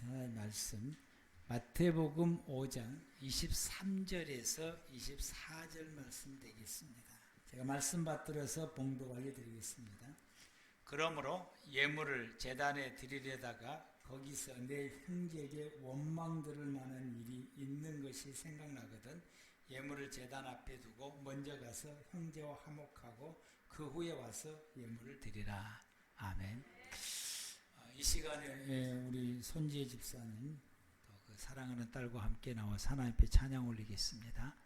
하나님 말씀 마태복음 5장 23절에서 24절 말씀 되겠습니다. 제가 말씀 받들어서 봉독하게 드리겠습니다. 그러므로 예물을 제단에 드리려다가 거기서 내 형제에게 원망 들을 만한 일이 있는 것이 생각나거든 예물을 제단 앞에 두고 먼저 가서 형제와 화목하고 그 후에 와서 예물을 드리라. 아멘. 이 시간에 우리 손지혜 집사님 또 그 사랑하는 딸과 함께 나와 하나님 앞에 찬양 올리겠습니다.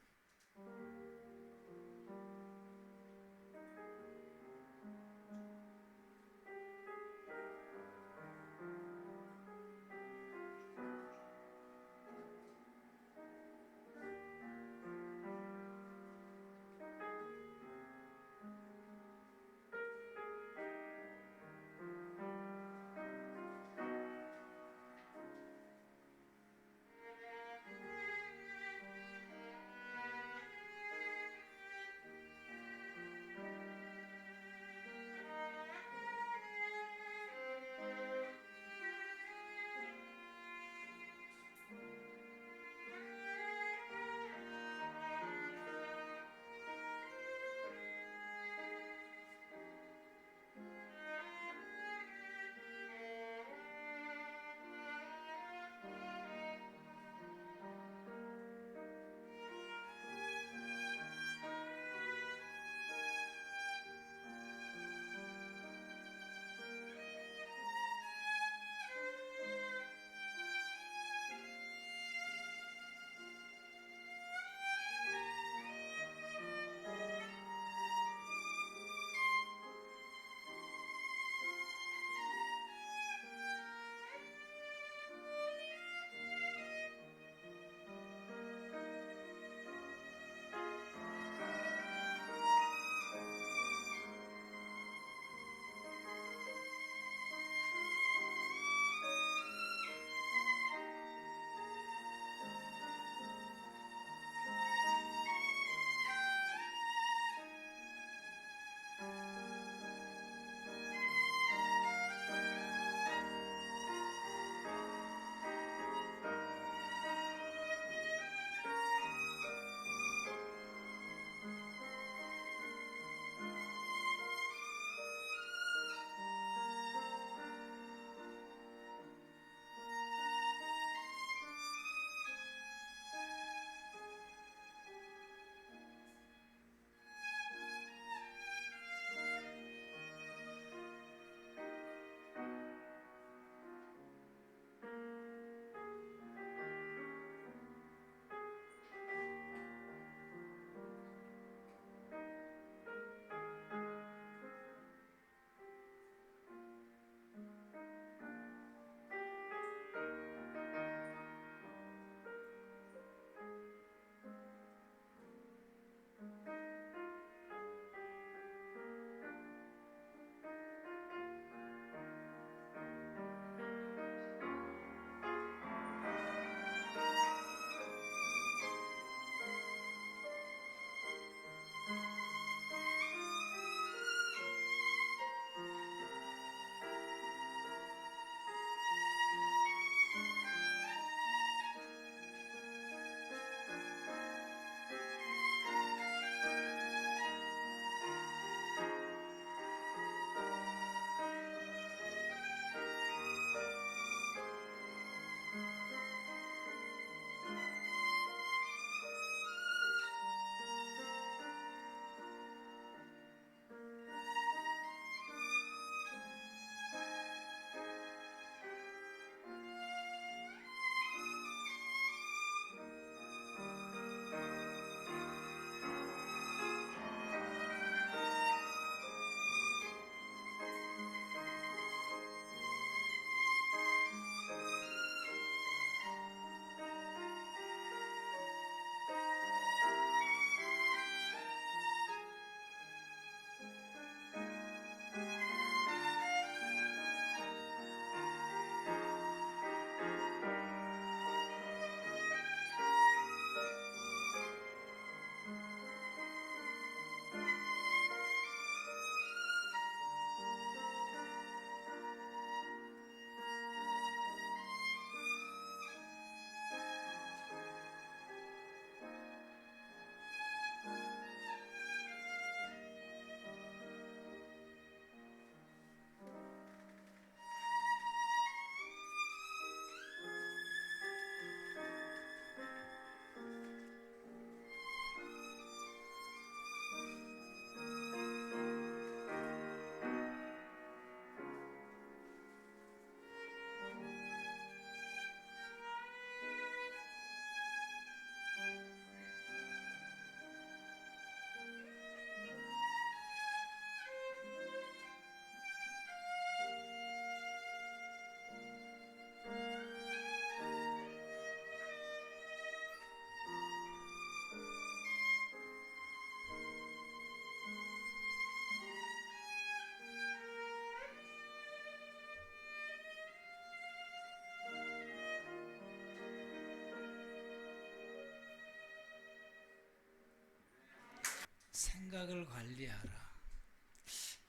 생각을 관리하라.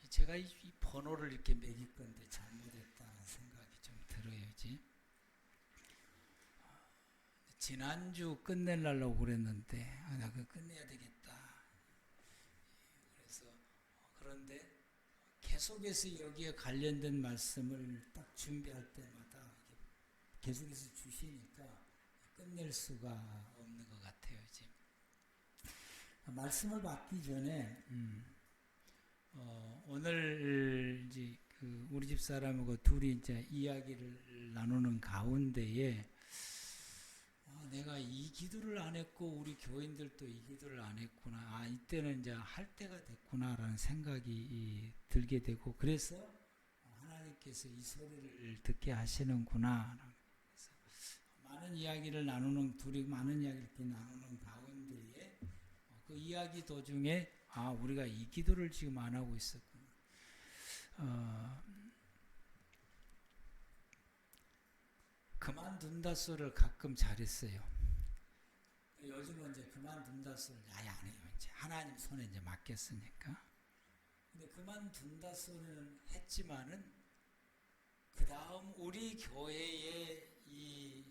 제가 이 번호를 이렇게 매길 건데 잘못했다는 생각이 좀 들어야지. 지난주 끝내려고 그랬는데 나 그거 끝내야 되겠다. 그래서 그런데 계속해서 여기에 관련된 말씀을 딱 준비할 때마다 계속해서 주시니까 끝낼 수가 없는 것 같아요. 지금 말씀을 받기 전에 오늘 이제 우리 집 사람하고 둘이 이제 이야기를 나누는 가운데에 내가 이 기도를 안 했고 우리 교인들도 이 기도를 안 했구나. 이때는 이제 할 때가 됐구나라는 생각이 들게 되고 그래서 하나님께서 이 소리를 듣게 하시는구나. 그래서 많은 이야기를 나누는 둘이 많은 이야기를 이렇게 나누는 가운데에 그 이야기 도중에 우리가 이 기도를 지금 안 하고 있었구나. 그만둔다 소리를 가끔 잘했어요. 요즘은 이제 그만둔다 소리를 아예 안 해요. 이제 하나님 손에 이제 맡겼으니까. 근데 그만둔다 소리는 했지만은 그 다음 우리 교회의 이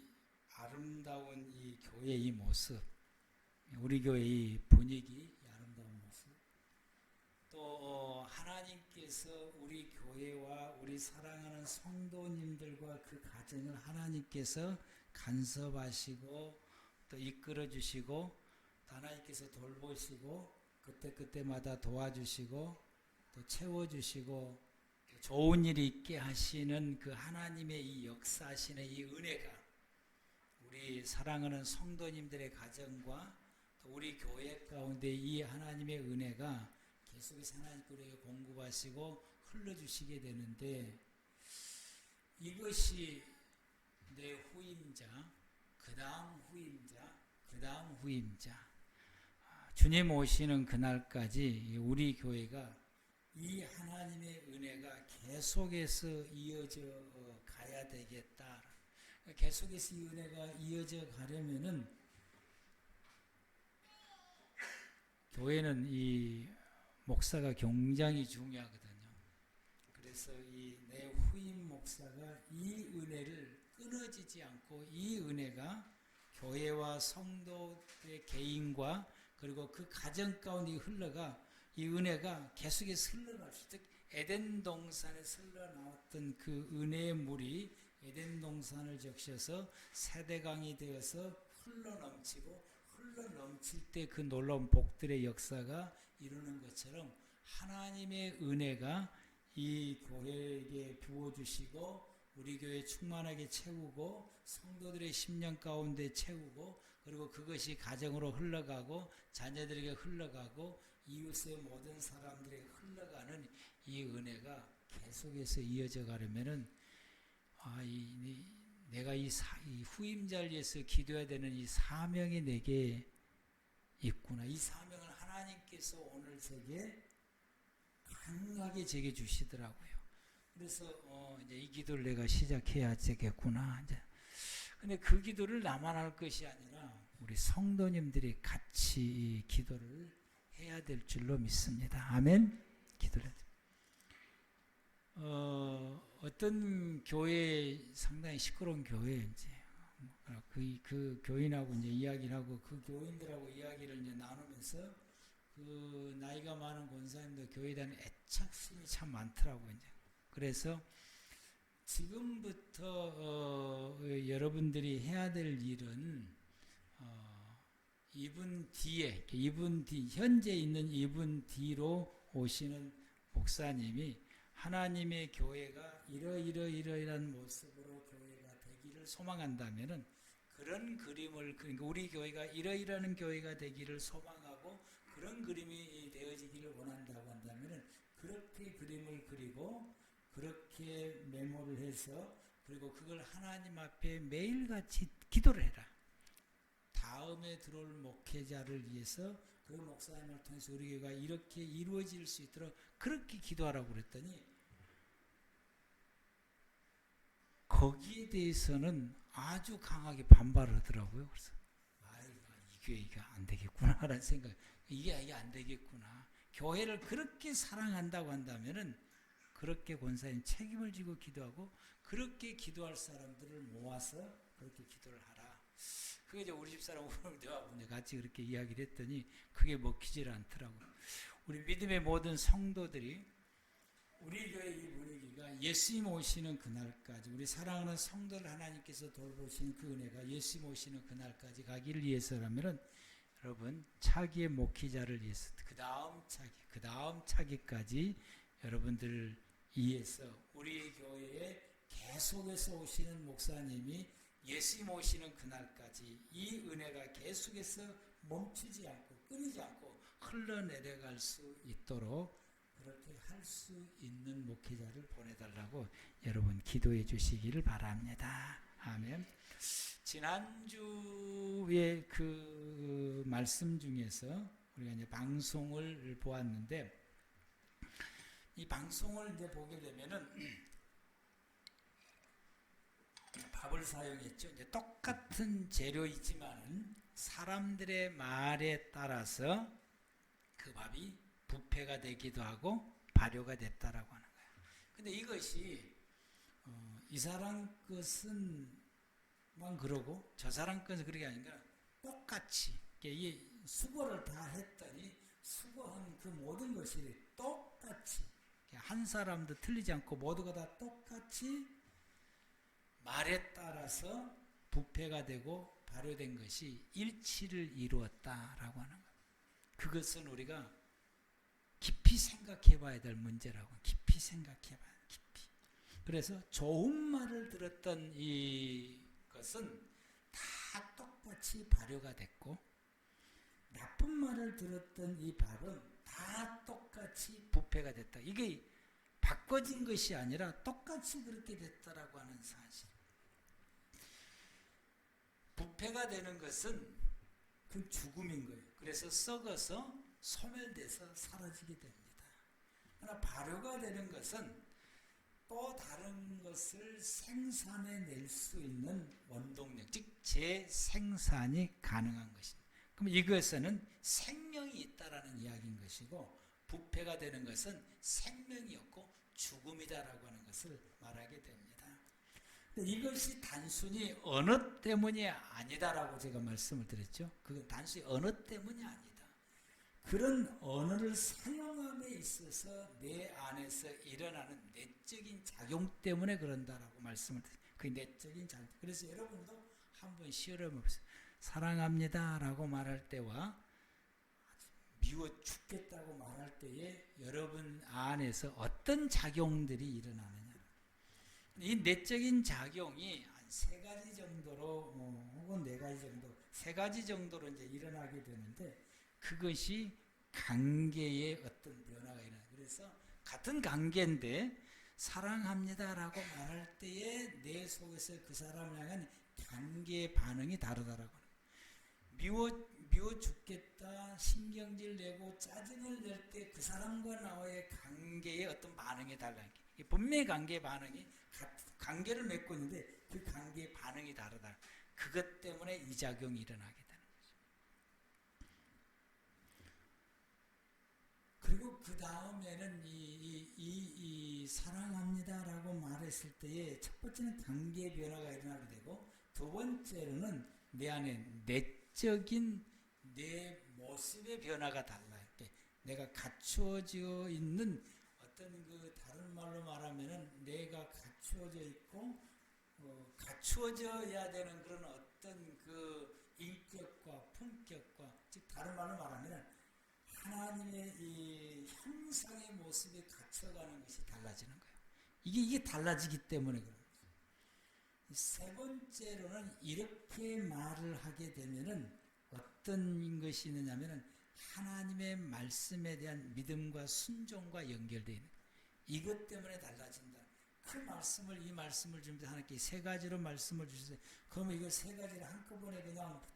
아름다운 이 교회의 이 모습, 우리 교회의 분위기, 이 아름다운 모습, 또 하나님께서 우리 교회와 우리 사랑하는 성도님들과 그 가정을 하나님께서 간섭하시고 또 이끌어 주시고 하나님께서 돌보시고 그때마다 도와주시고 또 채워주시고 좋은 일이 있게 하시는 그 하나님의 이 역사하시는 이 은혜가 우리 사랑하는 성도님들의 가정과 또 우리 교회 가운데 이 하나님의 은혜가 계속해서 하나님께 우리에게 공급하시고 흘러주시게 되는데 이것이 내 후임자, 그 다음 후임자, 그 다음 후임자 주님 오시는 그날까지 우리 교회가 이 하나님의 은혜가 계속해서 이어져 가야 되겠다. 계속해서 이 은혜가 이어져 가려면은 교회는 이 목사가 굉장히 중요하거든요. 그래서 이 내 후임 목사가 이 은혜를 끊어지지 않고 이 은혜가 교회와 성도의 개인과 그리고 그 가정 가운데 흘러가 이 은혜가 계속해서 흘러갈 수 있도록 에덴 동산에서 흘러나왔던 그 은혜의 물이 에덴 동산을 적셔서 세대강이 되어서 흘러넘칠 때 그 놀라운 복들의 역사가 이루는 것처럼 하나님의 은혜가 이 교회에게 부어주시고 우리 교회 충만하게 채우고 성도들의 심령 가운데 채우고 그리고 그것이 가정으로 흘러가고 자녀들에게 흘러가고 이웃의 모든 사람들에게 흘러가는 이 은혜가 계속해서 이어져 가려면은 내가 이 후임자를 위해서 기도해야 되는 이 사명이 내게 있구나. 이 사명을 하나님께서 오늘 제게 강하게 제게 주시더라고요. 그래서 이제 이 기도를 내가 시작해야 되겠구나. 이제 근데 그 기도를 나만 할 것이 아니라 우리 성도님들이 같이 이 기도를 해야 될 줄로 믿습니다. 아멘. 기도를. 어떤 교회 상당히 시끄러운 교회인지 그 교인하고 이제 이야기를 하고 그 교인들하고 이야기를 이제 나누면서 그 나이가 많은 권사님들 교회에 대한 애착심이 참 많더라고요. 이제. 그래서 지금부터 여러분들이 해야 될 일은 이분 뒤에 현재 있는 이분 뒤로 오시는 목사님이 하나님의 교회가 이러이러한 모습으로 교회가 되기를 소망한다면은 그런 그림을 그러니까 우리 교회가 이러이러한 교회가 되기를 소망하고 그런 그림이 되어지기를 원한다고 한다면은 그렇게 그림을 그리고 그렇게 메모를 해서 그리고 그걸 하나님 앞에 매일같이 기도를 해라. 다음에 들어올 목회자를 위해서 그 목사님을 통해서 우리 교회가 이렇게 이루어질 수 있도록 그렇게 기도하라고 그랬더니 거기에 대해서는 아주 강하게 반발하더라고요. 그래서 이 교회가 안 되겠구나라는 생각. 이게 안 되겠구나. 교회를 그렇게 사랑한다고 한다면은 그렇게 권사님 책임을 지고 기도하고 그렇게 기도할 사람들을 모아서 그렇게 기도를 하라. 그게 이제 우리 집사람 우리와 같이 그렇게 이야기를 했더니 그게 먹히질 않더라고. 우리 믿음의 모든 성도들이 우리 교회 이 분위기가 예수님 오시는 그날까지 우리 사랑하는 성도를 하나님께서 돌보시는 그 은혜가 예수님 오시는 그날까지 가기를 위해서라면은 여러분 차기의 목회자를 위해서 그 다음 차기까지 여러분들을 위해서 우리 교회에 계속해서 오시는 목사님이 예수님 오시는 그날까지 이 은혜가 계속해서 멈추지 않고 끊이지 않고 흘러내려갈 수 있도록 그렇게 할 수 있는 목회자를 보내달라고 여러분 기도해 주시기를 바랍니다. 아멘. 지난주에 그 말씀 중에서 우리가 이제 방송을 보았는데 이 방송을 이제 보게 되면은 밥을 사용했죠. 이제 똑같은 재료이지만 사람들의 말에 따라서 그 밥이 부패가 되기도 하고 발효가 됐다라고 하는 거예요. 근데 이것이 이 사람 것은만 그러고 저 사람 것은 그런 게 아닌가 똑같이 이 수고를 다 했더니 수고한 그 모든 것이 똑같이 한 사람도 틀리지 않고 모두가 다 똑같이 말에 따라서 부패가 되고 발효된 것이 일치를 이루었다라고 하는 거예요. 그것은 우리가 깊이 생각해 봐야 될 문제라고. 깊이 생각해 봐야 깊이. 그래서 좋은 말을 들었던 이것은 다 똑같이 발효가 됐고 나쁜 말을 들었던 이 밥은 다 똑같이 부패가 됐다. 이게 바꿔진 것이 아니라 똑같이 그렇게 됐다라고 하는 사실. 부패가 되는 것은 그 죽음인 거예요. 그래서 썩어서 소멸돼서 사라지게 됩니다. 그러나 발효가 되는 것은 또 다른 것을 생산해낼 수 있는 원동력, 즉 재생산이 가능한 것입니다. 그럼 이것에는 생명이 있다라는 이야기인 것이고 부패가 되는 것은 생명이 없고 죽음이다라고 하는 것을 말하게 됩니다. 이것이 단순히 언어 때문이 아니다라고 제가 말씀을 드렸죠. 그건 단순히 언어 때문이 아니다. 그런 언어를 사용함에 있어서 내 안에서 일어나는 내적인 작용 때문에 그런다라고 말씀을 드려요. 그 내적인 작용. 그래서 여러분도 한번 시험해 보세요. 사랑합니다라고 말할 때와 미워 죽겠다고 말할 때에 여러분 안에서 어떤 작용들이 일어나느냐. 이 내적인 작용이 한 3가지 정도로 혹은 4가지 정도, 3가지 정도로 이제 일어나게 되는데 그것이 관계의 어떤 변화가 일어나요. 그래서 같은 관계인데 사랑합니다라고 말할 때에 내 속에서 그 사람을 향한 관계의 반응이 다르다라고. 미워 죽겠다, 신경질 내고 짜증을 낼 때 그 사람과 나와의 관계의 어떤 반응이 달라요. 분명히 관계의 반응이 관계를 맺고 있는데 그 관계의 반응이 다르다. 그것 때문에 이 작용이 일어나게 되는 거죠. 그리고 그 다음에는 이 사랑합니다라고 말했을 때에 첫 번째는 관계의 변화가 일어나게 되고 두 번째로는 내 안에 내적인 내 모습의 변화가 달라요. 내가 갖추어져 있는 어떤 그 다른 말로 말하면은 내가 갖추어져 있고 갖추어져야 되는 그런 어떤 그 인격과 품격과 즉 다른 말로 말하면 하나님의 이 형상의 모습에 갖춰가는 것이 달라지는 거예요. 이게 달라지기 때문에 그런 거예요. 세 번째로는 이렇게 말을 하게 되면은 어떤 것이 있느냐면은 하나님의 말씀에 대한 믿음과 순종과 연결되어 있는 거예요. 이것 때문에 달라진다. 그 말씀을 이 말씀을 주면서 하나님께 3가지로 말씀을 주셨어요. 그러면 이거 3가지를 한꺼번에 그냥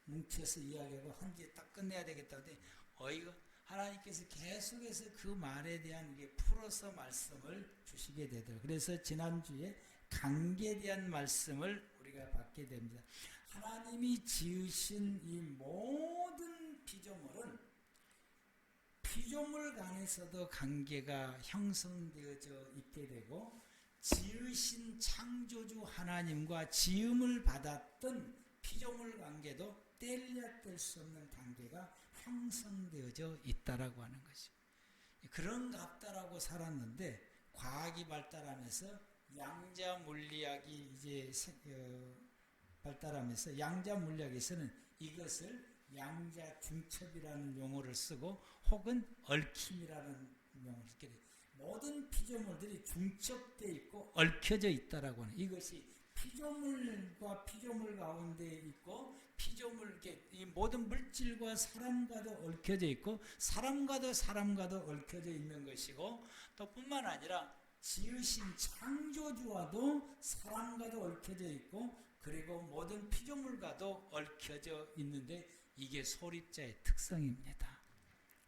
뭉쳐서 이야기하고 한 뒤에 딱 끝내야 되겠다. 근데 이거 하나님께서 계속해서 그 말에 대한 게 풀어서 말씀을 주시게 되더라고요. 그래서 지난주에 관계에 대한 말씀을 우리가 받게 됩니다. 하나님이 지으신 이 모든 피조물은 피조물 간에서도 관계가 형성되어져 있게 되고 지으신 창조주 하나님과 지음을 받았던 피조물 관계도 뗄래야 뗄 수 없는 관계가 형성되어져 있다라고 하는 것이죠. 그런갑다라고 살았는데 과학이 발달하면서 양자 물리학이 이제 발달하면서 양자 물리학에서는 이것을 양자 중첩이라는 용어를 쓰고 혹은 얽힘이라는 용어를 쓰게 돼요. 모든 피조물들이 중첩되어 있고 얽혀져 있다라고 하는 이것이 피조물과 피조물 가운데 있고 피조물 이 모든 물질과 사람과도 얽혀져 있고 사람과도 얽혀져 있는 것이고 또 뿐만 아니라 지으신 창조주와도 사람과도 얽혀져 있고 그리고 모든 피조물과도 얽혀져 있는데 이게 소립자의 특성입니다.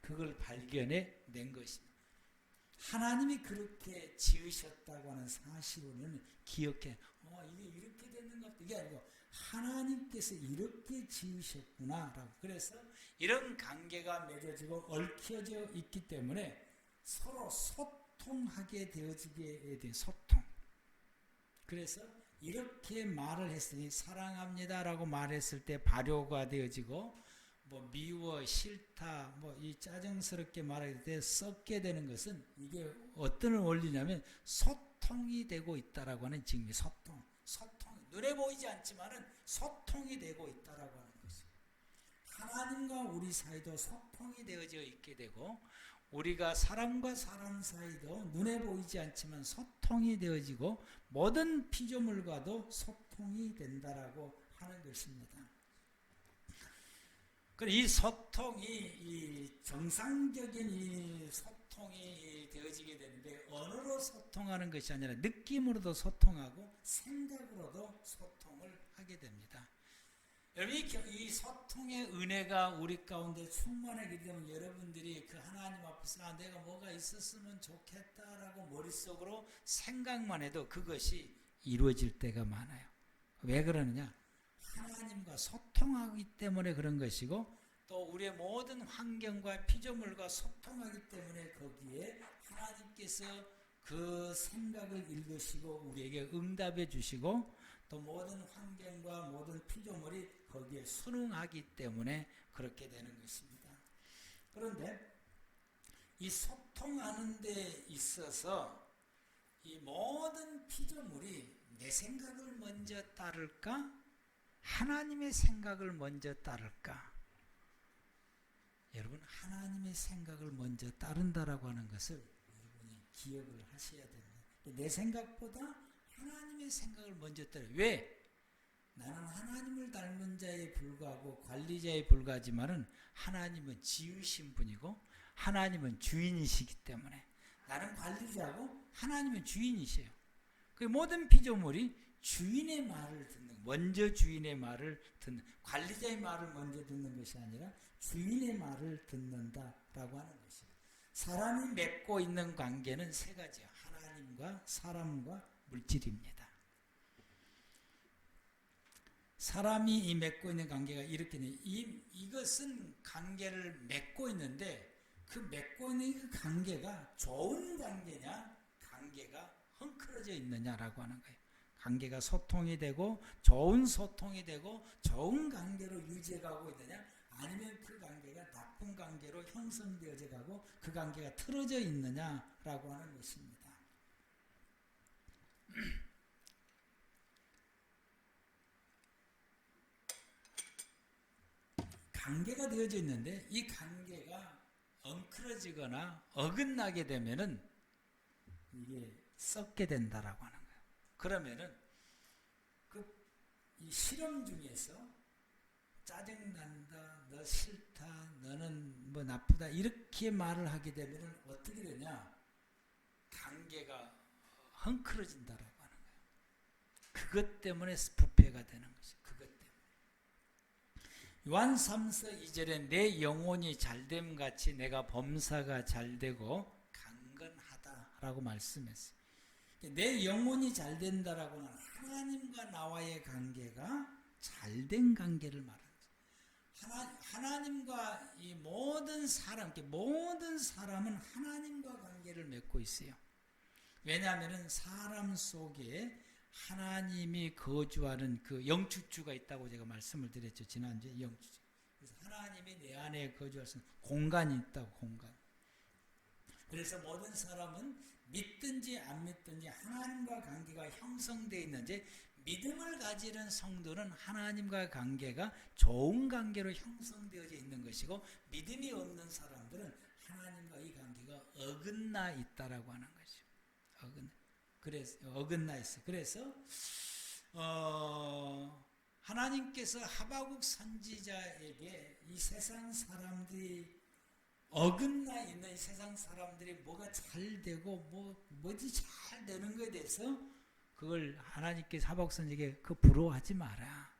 그걸 발견해 낸 것입니다. 하나님이 그렇게 지으셨다고 하는 사실을 기억해. 이게 이렇게 됐는가? 이게 아니고 하나님께서 이렇게 지으셨구나라고. 그래서 이런 관계가 맺어지고 얽혀져 있기 때문에 서로 소통하게 되어지게 돼. 소통. 그래서 이렇게 말을 했으니 사랑합니다라고 말했을 때 발효가 되어지고 미워 싫다 이 짜증스럽게 말할 때 썩게 되는 것은 이게 어떤 원리냐면 소통이 되고 있다라고 하는 증거. 소통 눈에 보이지 않지만은 소통이 되고 있다라고 하는 것이. 하나님과 우리 사이도 소통이 되어져 있게 되고 우리가 사람과 사람 사이도 눈에 보이지 않지만 소통이 되어지고 모든 피조물과도 소통이 된다라고 하는 것입니다. 이 소통이 이 정상적인 이 소통이 되어지게 되는데 언어로 소통하는 것이 아니라 느낌으로도 소통하고 생각으로도 소통을 하게 됩니다. 여러분 이 소통의 은혜가 우리 가운데 충만하게 되면 여러분들이 그 하나님 앞에서 내가 뭐가 있었으면 좋겠다라고 머릿속으로 생각만 해도 그것이 이루어질 때가 많아요. 왜 그러느냐? 하나님과 소통하기 때문에 그런 것이고 또 우리의 모든 환경과 피조물과 소통하기 때문에 거기에 하나님께서 그 생각을 읽으시고 우리에게 응답해 주시고 또 모든 환경과 모든 피조물이 거기에 순응하기 때문에 그렇게 되는 것입니다. 그런데 이 소통하는 데 있어서 이 모든 피조물이 내 생각을 먼저 따를까? 하나님의 생각을 먼저 따를까? 여러분 하나님의 생각을 먼저 따른다라고 하는 것을 여러분이 기억을 하셔야 됩니다. 내 생각보다 하나님의 생각을 먼저 따라. 왜? 나는 하나님을 닮은 자에 불과하고 관리자에 불과하지만은 하나님은 지으신 분이고 하나님은 주인이시기 때문에 나는 관리자고 하나님은 주인이세요. 그 모든 피조물이 주인의 말을 듣는, 먼저 주인의 말을 듣는, 관리자의 말을 먼저 듣는 것이 아니라 주인의 말을 듣는다라고 하는 것입니다. 사람이 맺고 있는 관계는 세 가지예요. 하나님과 사람과 물질입니다. 사람이 맺고 있는 관계가 이렇게 이것은 관계를 맺고 있는데 그 맺고 있는 그 관계가 좋은 관계냐 관계가 헝클어져 있느냐라고 하는 거예요. 관계가 소통이 되고 좋은 소통이 되고 좋은 관계로 유지해가고 있느냐 아니면 그 관계가 나쁜 관계로 형성되어져 가고 그 관계가 틀어져 있느냐라고 하는 것입니다. 관계가 되어져 있는데 이 관계가 엉클어지거나 어긋나게 되면은 이게 썩게 된다라고 하는 거예요. 그러면은 이 실험 중에서 짜증난다, 너 싫다, 너는 뭐 나쁘다 이렇게 말을 하게 되면은 어떻게 되냐? 관계가 헝클어진다라고 하는 거예요. 그것 때문에 부패가 되는 것이. 그것 때문에. 요한 3서 2절에 내 영혼이 잘됨 같이 내가 범사가 잘되고 강건하다라고 말씀했어요. 내 영혼이 잘된다라고는 하나님과 나와의 관계가 잘된 관계를 말하는 거예요. 하나님과 이 모든 사람은 하나님과 관계를 맺고 있어요. 왜냐하면 사람 속에 하나님이 거주하는 그 영축주가 있다고 제가 말씀을 드렸죠. 지난주에 영축주. 그래서 하나님이 내 안에 거주할 수 있는 공간이 있다고, 공간. 그래서 모든 사람은 믿든지 안 믿든지 하나님과 관계가 형성되어 있는지, 믿음을 가지는 성도는 하나님과 관계가 좋은 관계로 형성되어져 있는 것이고, 믿음이 없는 사람들은 하나님과 이 관계가 어긋나 있다라고 하는 것이죠. 어긋나 있어. 그래서 하나님께서 하박국 선지자에게 이 세상 사람들이 어긋나 있는 이 세상 사람들이 뭐가 잘 되고 뭐지 잘 되는 것에 대해서 그걸 하나님께서 하박국 선지자에게 그 부러워하지 마라.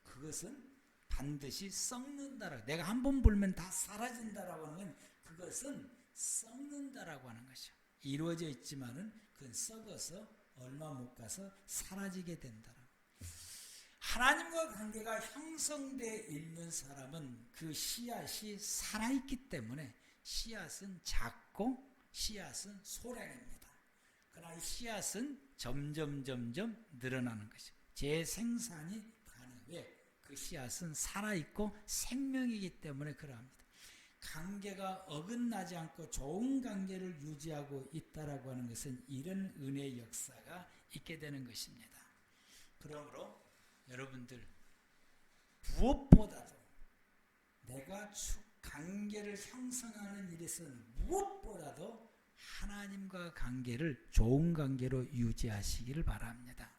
그것은 반드시 썩는다라고. 내가 한 번 불면 다 사라진다라고 하는 건 그것은 썩는다라고 하는 것이죠. 이루어져 있지만은 그건 썩어서 얼마 못 가서 사라지게 된다라고. 하나님과 관계가 형성되어 있는 사람은 그 씨앗이 살아있기 때문에 씨앗은 작고 씨앗은 소량입니다. 그러나 이 씨앗은 점점 늘어나는 것이죠. 재생산이 가능해. 그 씨앗은 살아있고 생명이기 때문에 그러합니다. 관계가 어긋나지 않고 좋은 관계를 유지하고 있다라고 하는 것은 이런 은혜의 역사가 있게 되는 것입니다. 그러므로 여러분들, 무엇보다도 내가 관계를 형성하는 일에서는 무엇보다도 하나님과 관계를 좋은 관계로 유지하시기를 바랍니다.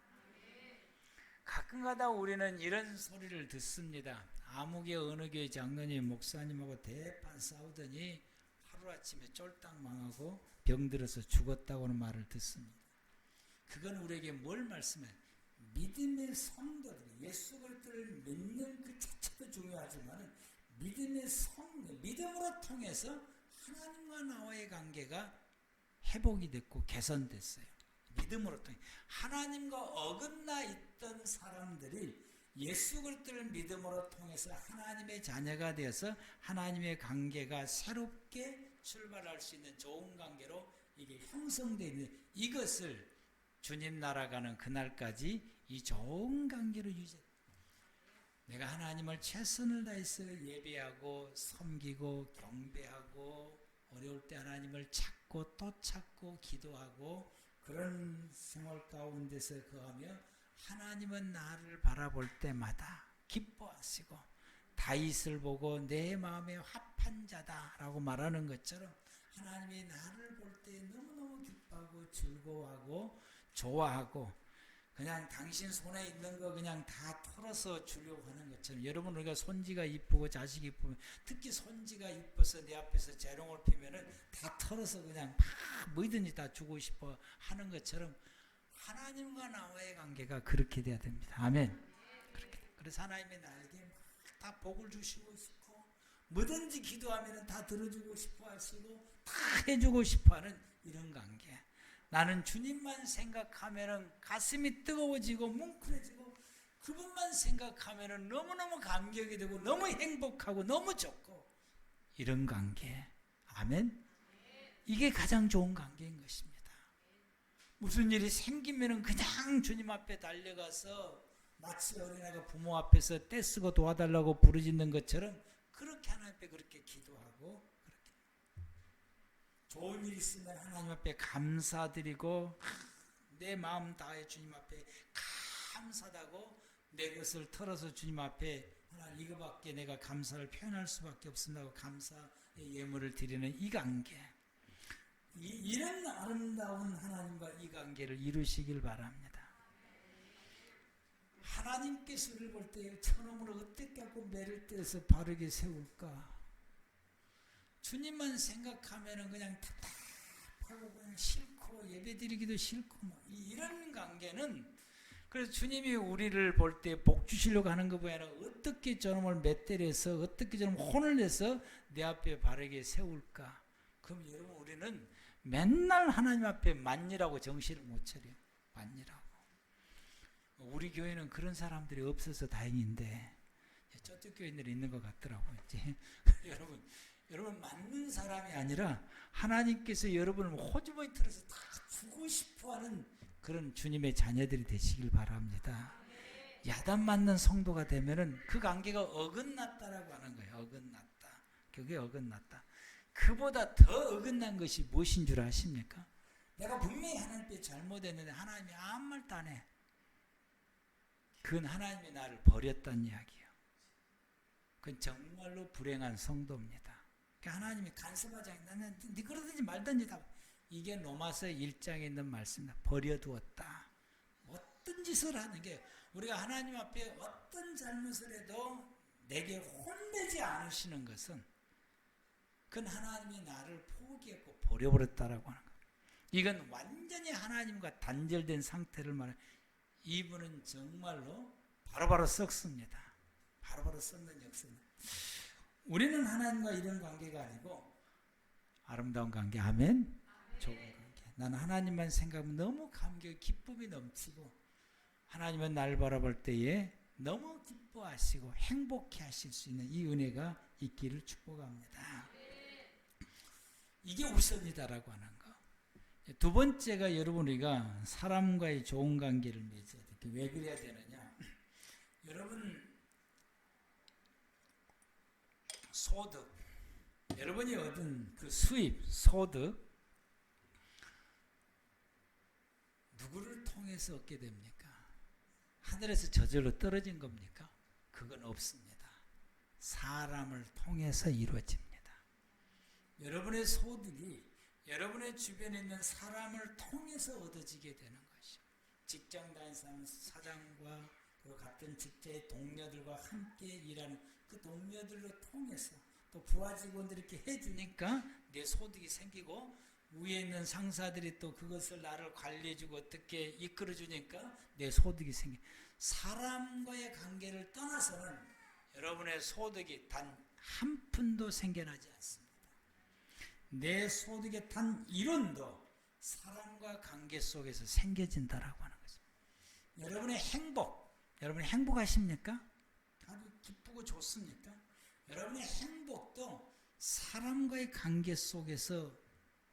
가끔가다 우리는 이런 소리를 듣습니다. 아무개 어느 교회 장로님 목사님하고 대판 싸우더니 하루아침에 쫄딱 망하고 병들어서 죽었다고 하는 말을 듣습니다. 그건 우리에게 뭘 말씀해? 믿음의 성도들, 예수 그리스도를 믿는 그 자체도 중요하지만 믿음으로 통해서 하나님과 나와의 관계가 회복이 됐고 개선됐어요. 믿음으로 통해 하나님과 어긋나 있던 사람들이 예수 그리스도를 믿음으로 통해서 하나님의 자녀가 되어서 하나님의 관계가 새롭게 출발할 수 있는 좋은 관계로 이게 형성되어 있는, 이것을 주님 나라가는 그날까지 이 좋은 관계로 유지. 내가 하나님을 최선을 다해서 예배하고 섬기고 경배하고 어려울 때 하나님을 찾고 또 찾고 기도하고 그런 생활 가운데서 거하며 하나님은 나를 바라볼 때마다 기뻐하시고 다윗을 보고 내 마음에 합한 자다라고 말하는 것처럼 하나님이 나를 볼 때 너무너무 기뻐하고 즐거워하고 좋아하고 그냥 당신 손에 있는 거 그냥 다 털어서 주려고 하는 것처럼, 여러분 우리가 손지가 이쁘고 자식이 이쁘면, 특히 손지가 이뻐서 내 앞에서 재롱을 피면은 다 털어서 그냥 막 뭐든지 다 주고 싶어 하는 것처럼 하나님과 나와의 관계가 그렇게 돼야 됩니다. 아멘. 그렇게. 그래서 하나님이 나에게 다 복을 주시고 싶고 뭐든지 기도하면 다 들어주고 싶어 하시고 다 해주고 싶어 하는 이런 관계. 나는 주님만 생각하면 가슴이 뜨거워지고 뭉클해지고 그분만 생각하면 너무너무 감격이 되고 너무 행복하고 너무 좋고 이런 관계. 아멘. 이게 가장 좋은 관계인 것입니다. 무슨 일이 생기면 그냥 주님 앞에 달려가서 마치 어린아이가 부모 앞에서 떼쓰고 도와달라고 부르짖는 것처럼 그렇게 하나님 앞에 그렇게 기도하고 그렇게 좋은 일 있으면 하나님 앞에 감사드리고 내 마음 다해 주님 앞에 감사하다고 내 것을 털어서 주님 앞에 하나님 이거밖에 내가 감사를 표현할 수밖에 없습니다. 감사의 예물을 드리는 이 관계, 이런 아름다운 하나님과 이 관계를 이루시길 바랍니다. 하나님께서 우리를 볼 때 저놈을 어떻게 하고 매를 떼서 바르게 세울까? 주님만 생각하면 그냥 답답하고 그냥 싫고 예배드리기도 싫고 이런 관계는, 그래서 주님이 우리를 볼 때 복 주시려고 하는 것보다 아니라 어떻게 저놈을 맷때려서 어떻게 저놈 혼을 내서 내 앞에 바르게 세울까? 그럼 여러분 우리는 맨날 하나님 앞에 만일하고 정신을 못 차려요. 만일하고. 우리 교회는 그런 사람들이 없어서 다행인데 저쪽 교인들이 있는 것 같더라고요. 이제 여러분 맞는 사람이 아니라 하나님께서 여러분을 호주머니 틀어서 다 주고 싶어하는 그런 주님의 자녀들이 되시길 바랍니다. 야단 맞는 성도가 되면은 그 관계가 어긋났다라고 하는 거예요. 어긋났다. 그게 어긋났다. 그보다 더 어긋난 것이 무엇인 줄 아십니까? 내가 분명히 하나님께 잘못했는데 하나님이 아무 말도 안 해. 그건 하나님이 나를 버렸다는 이야기예요. 그건 정말로 불행한 성도입니다. 그러니까 하나님이 간섭하지 않게 나는 네 그러든지 말든지 다. 이게 로마서 1장에 있는 말씀입니다. 버려두었다. 어떤 짓을 하는 게 우리가 하나님 앞에 어떤 잘못을 해도 내게 혼내지 않으시는 것은 그건 하나님이 나를 포기했고 버려버렸다라고 하는 거예요. 이건 완전히 하나님과 단절된 상태를 말해요. 이분은 정말로 바로바로 썩습니다. 바로바로 썩는 역사입니다. 우리는 하나님과 이런 관계가 아니고 아름다운 관계. 아멘. 좋은 관계. 나는 하나님만 생각하면 너무 감격이 기쁨이 넘치고 하나님은 나를 바라볼 때에 너무 기뻐하시고 행복해 하실 수 있는 이 은혜가 있기를 축복합니다. 이게 우선이다라고 하는 거. 두 번째가 여러분 우리가 사람과의 좋은 관계를 맺어야 돼. 왜 그래야 되느냐? 여러분 소득, 여러분이 얻은 그 수입, 소득 누구를 통해서 얻게 됩니까? 하늘에서 저절로 떨어진 겁니까? 그건 없습니다. 사람을 통해서 이루어집니다. 여러분의 소득이 여러분의 주변에 있는 사람을 통해서 얻어지게 되는 것이죠. 직장 다니는 사람, 사장과 그리고 같은 직장의 동료들과 함께 일하는 그 동료들을 통해서 또 부하 직원들이 이렇게 해주니까 내 소득이 생기고 위에 있는 상사들이 또 그것을 나를 관리해주고 어떻게 이끌어주니까 내 소득이 생겨. 사람과의 관계를 떠나서는 여러분의 소득이 단 한 푼도 생겨나지 않습니다. 내 소득의 단 1원도 사람과 관계 속에서 생겨진다라고 하는 거죠. 여러분의 행복, 여러분이 행복하십니까? 아주 기쁘고 좋습니까? 여러분의 행복도 사람과의 관계 속에서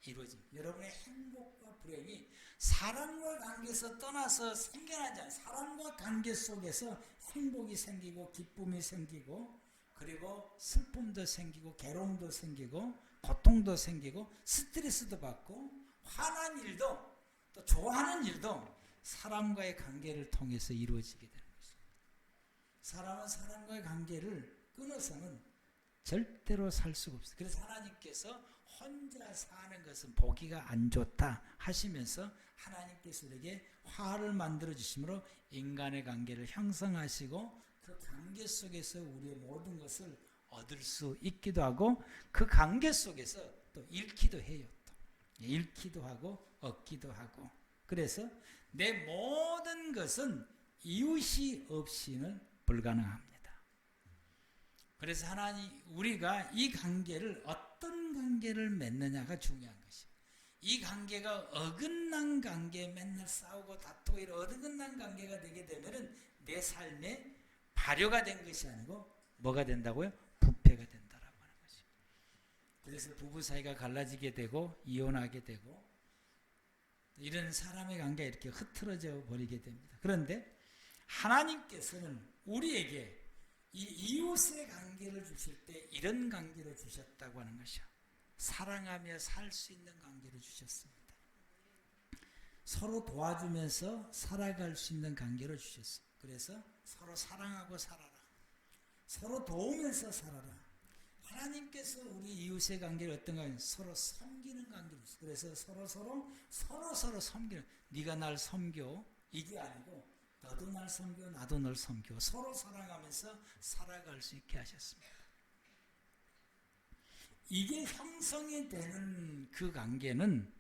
이루어집니다. 여러분의 행복과 불행이 사람과 관계에서 떠나서 생겨나지 않아요. 사람과 관계 속에서 행복이 생기고 기쁨이 생기고 그리고 슬픔도 생기고 괴로움도 생기고 고통도 생기고 스트레스도 받고 화난 일도 또 좋아하는 일도 사람과의 관계를 통해서 이루어지게 되는 것입니다. 사람은 사람과의 관계를 끊어서는 절대로 살 수가 없어요. 그래서 하나님께서 혼자 사는 것은 보기가 안 좋다 하시면서 하나님께서 우리에게 화를 만들어 주심으로 인간의 관계를 형성하시고 그 관계 속에서 우리의 모든 것을 얻을 수 있기도 하고 그 관계 속에서 또 잃기도 해요. 또 잃기도 하고 얻기도 하고 그래서 내 모든 것은 이웃이 없이는 불가능합니다. 그래서 하나님 우리가 이 관계를 어떤 관계를 맺느냐가 중요한 것입니다. 이 관계가 어긋난 관계 맨날 싸우고 다투고 이런 어긋난 관계가 되게 되면은 내 삶에 발효가 된 것이 아니고 뭐가 된다고요? 부패가 된다라고 하는 것입니다. 그래서 부부 사이가 갈라지게 되고 이혼하게 되고 이런 사람의 관계가 이렇게 흐트러져 버리게 됩니다. 그런데 하나님께서는 우리에게 이 이웃의 관계를 주실 때 이런 관계를 주셨다고 하는 것이요. 사랑하며 살 수 있는 관계를 주셨습니다. 서로 도와주면서 살아갈 수 있는 관계를 주셨습니다. 그래서 서로 사랑하고 살아라. 서로 도우면서 살아라. 하나님께서 우리 이웃의 관계를 어떤 관계? 서로 섬기는 관계를 주셨어요. 그래서 서로 섬기는. 네가 날 섬겨 이게 아니고 너도 날 섬겨 나도 널 섬겨 서로 사랑하면서 살아갈 수 있게 하셨습니다. 이게 형성이 되는 그 관계는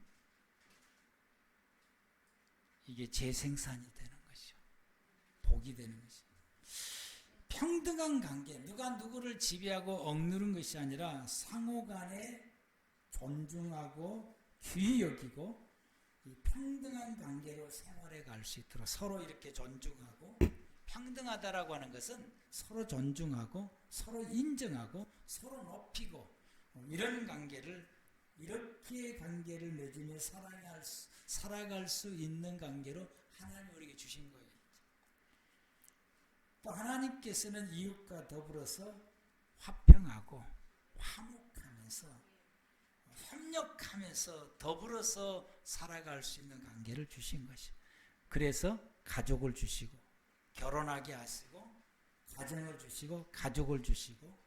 이게 재생산이 되는 것이죠. 복이 되는 것이죠. 평등한 관계, 누가 누구를 지배하고 억누른 것이 아니라 상호 간에 존중하고 귀히 여기고 이 평등한 관계로 생활해 갈 수 있도록 서로 이렇게 존중하고 평등하다라고 하는 것은 서로 존중하고 서로 인정하고 서로 높이고 이런 관계를 이렇게 관계를 맺으며 살아갈 수 있는 관계로 하나님이 우리에게 주신 거예요. 또 하나님께서는 이웃과 더불어서 화평하고 화목하면서 협력하면서 더불어서 살아갈 수 있는 관계를 주신 것이죠. 그래서 가족을 주시고 결혼하게 하시고 가정을 주시고 가족을 주시고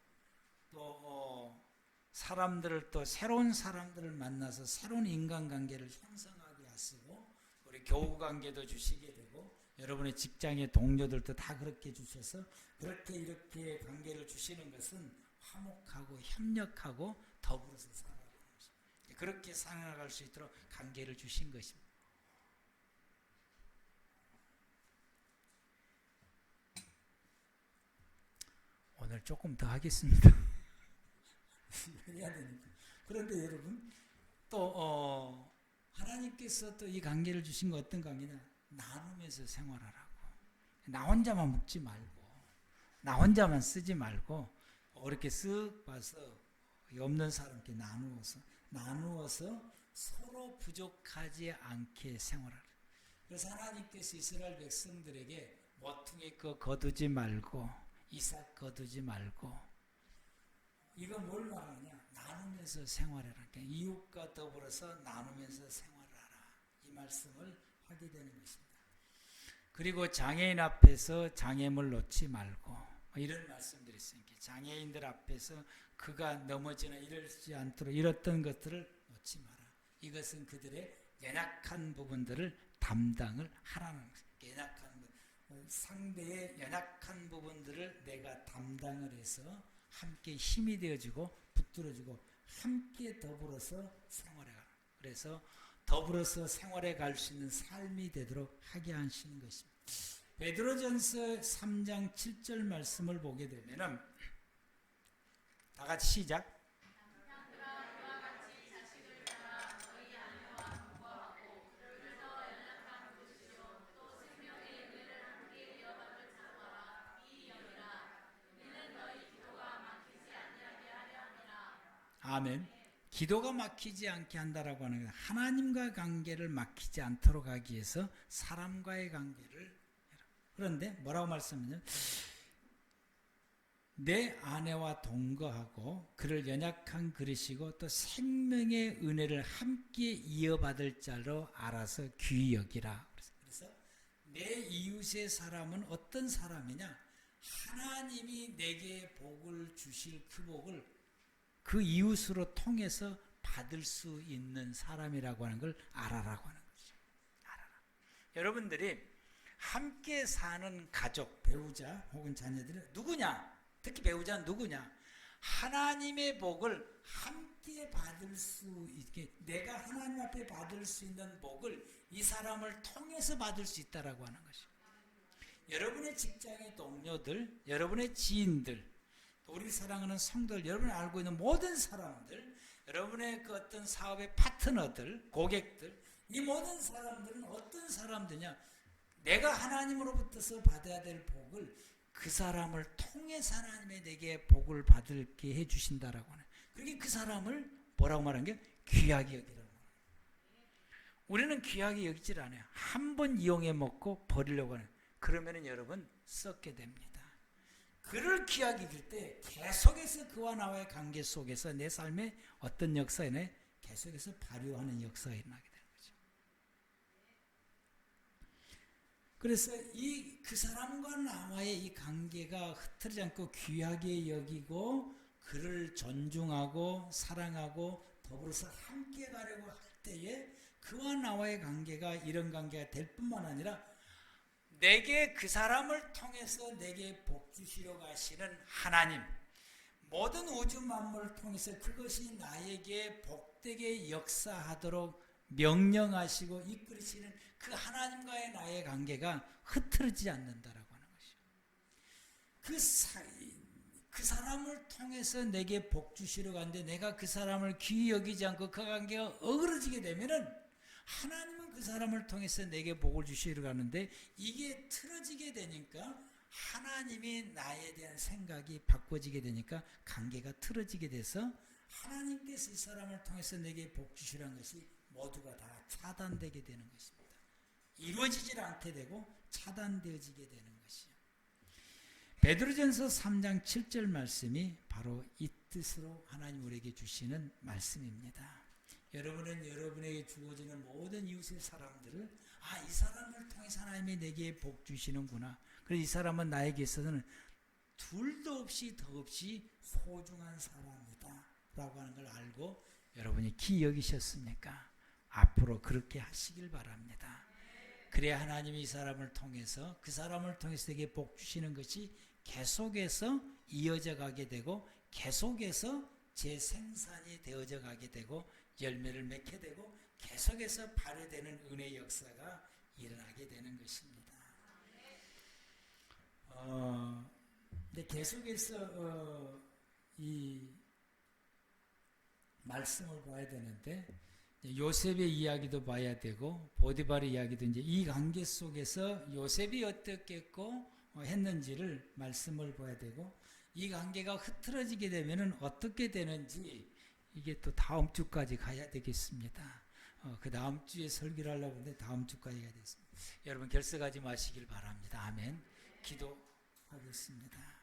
또 사람들을 또 새로운 사람들을 만나서 새로운 인간관계를 형성하게 하시고 우리 교우관계도 주시게 되고 여러분의 직장의 동료들도 다 그렇게 주셔서 이렇게 관계를 주시는 것은 화목하고 협력하고 더불어서 살아가는 것입니다. 그렇게 살아갈 수 있도록 관계를 주신 것입니다. 오늘 조금 더 하겠습니다. 해야 되니까. 그런데 여러분 또 하나님께서 또 이 관계를 주신 거 어떤 관계냐? 나누면서 생활하라고. 나 혼자만 먹지 말고 나 혼자만 쓰지 말고 이렇게 쓱 봐서 없는 사람께 나누어서 서로 부족하지 않게 생활하라. 그래서 하나님께서 이스라엘 백성들에게 모퉁이 거 거두지 말고 이삭 거두지 말고 이거 뭘 말하냐? 나누면서 생활해라. 이웃과 더불어서 나누면서 생활하라. 이 말씀을 하게 되는 것입니다. 그리고 장애인 앞에서 장애물 놓지 말고 이런 말씀들이 있으니까 장애인들 앞에서 그가 넘어지나 이러지 않도록 이랬던 것들을 놓지 마라. 이것은 그들의 연약한 부분들을 담당을 하라는 것입니다. 상대의 연약한 부분들을 내가 담당을 해서 함께 힘이 되어주고 붙들어주고 함께 더불어서 생활해가. 그래서 더불어서 생활해 갈 수 있는 삶이 되도록 하게 하시는 것입니다. 베드로전서 3장 7절 말씀을 보게 되면은 다 같이 시작. 아멘. 기도가 막히지 않게 한다라고 하는 것, 하나님과 관계를 막히지 않도록 하기 위해서 사람과의 관계를. 그런데 뭐라고 말씀하냐면 내 아내와 동거하고 그를 연약한 그릇이고 또 생명의 은혜를 함께 이어받을 자로 알아서 귀히 여기라. 그래서 내 이웃의 사람은 어떤 사람이냐? 하나님이 내게 복을 주실 그 복을 그 이웃으로 통해서 받을 수 있는 사람이라고 하는 걸 알아라고 하는 거죠. 알아라. 여러분들이 함께 사는 가족, 배우자 혹은 자녀들은 누구냐? 특히 배우자는 누구냐? 하나님의 복을 함께 받을 수 있게, 내가 하나님 앞에 받을 수 있는 복을 이 사람을 통해서 받을 수 있다라고 하는 것이죠. 여러분의 직장의 동료들, 여러분의 지인들, 우리 사랑하는 성도들, 여러분이 알고 있는 모든 사람들, 여러분의 그 어떤 사업의 파트너들, 고객들, 이 모든 사람들은 어떤 사람들이냐? 내가 하나님으로부터서 받아야 될 복을 그 사람을 통해서 하나님의 내게 복을 받게 해주신다라고 하는. 그러니까 그 사람을 뭐라고 말하는 게? 귀하게 여기라고. 우리는 귀하게 여기질 않아요. 한 번 이용해 먹고 버리려고 하는. 그러면은 여러분 썩게 됩니다. 그를 귀하게 여길 때 계속해서 그와 나와의 관계 속에서 내 삶에 어떤 역사에 계속해서 발휘하는 역사가 일어나게 되는 거죠. 그래서 그 사람과 나와의 이 관계가 흐트러지지 않고 귀하게 여기고 그를 존중하고 사랑하고 더불어서 함께 가려고 할 때에 그와 나와의 관계가 이런 관계가 될 뿐만 아니라 내게 그 사람을 통해서 내게 복 주시려 가시는 하나님, 모든 우주 만물을 통해서 그것이 나에게 복되게 역사하도록 명령하시고 이끌으시는 그 하나님과의 나의 관계가 흐트러지지 않는다라고 하는 것이죠. 그 사람을 통해서 내게 복 주시려 가는데 내가 그 사람을 귀히 여기지 않고 그 관계가 어그러지게 되면은 하나님은 그 사람을 통해서 내게 복을 주시려 가는데 이게 틀어지게 되니까 하나님이 나에 대한 생각이 바꿔지게 되니까 관계가 틀어지게 돼서 하나님께서 이 사람을 통해서 내게 복 주시라는 것이 모두가 다 차단되게 되는 것입니다. 이루어지질 않게 되고 차단되어지게 되는 것이요. 베드로전서 3장 7절 말씀이 바로 이 뜻으로 하나님 우리에게 주시는 말씀입니다. 여러분은 여러분에게 주어지는 모든 이웃의 사람들을 이 사람을 통해서 하나님이 내게 복 주시는구나. 그래서 이 사람은 나에게 있어서는 둘도 없이 더없이 소중한 사람이다 라고 하는 걸 알고 여러분이 기여기셨습니까? 앞으로 그렇게 하시길 바랍니다. 그래야 하나님이 이 사람을 통해서 그 사람을 통해서 내게 복 주시는 것이 계속해서 이어져 가게 되고 계속해서 재생산이 되어져 가게 되고 열매를 맺게 되고 계속해서 발휘되는 은혜의 역사가 일어나게 되는 것입니다. 근데 계속해서 이 말씀을 봐야 되는데 요셉의 이야기도 봐야 되고 보디발의 이야기도 이제 이 관계 속에서 요셉이 어떻게 했는지를 말씀을 봐야 되고 이 관계가 흐트러지게 되면은 어떻게 되는지 이게 또 다음 주까지 가야 되겠습니다. 그 다음 주에 설교를 하려고 하는데 다음 주까지 가야 되겠습니다. 여러분 결석하지 마시길 바랍니다. 아멘. 기도하겠습니다.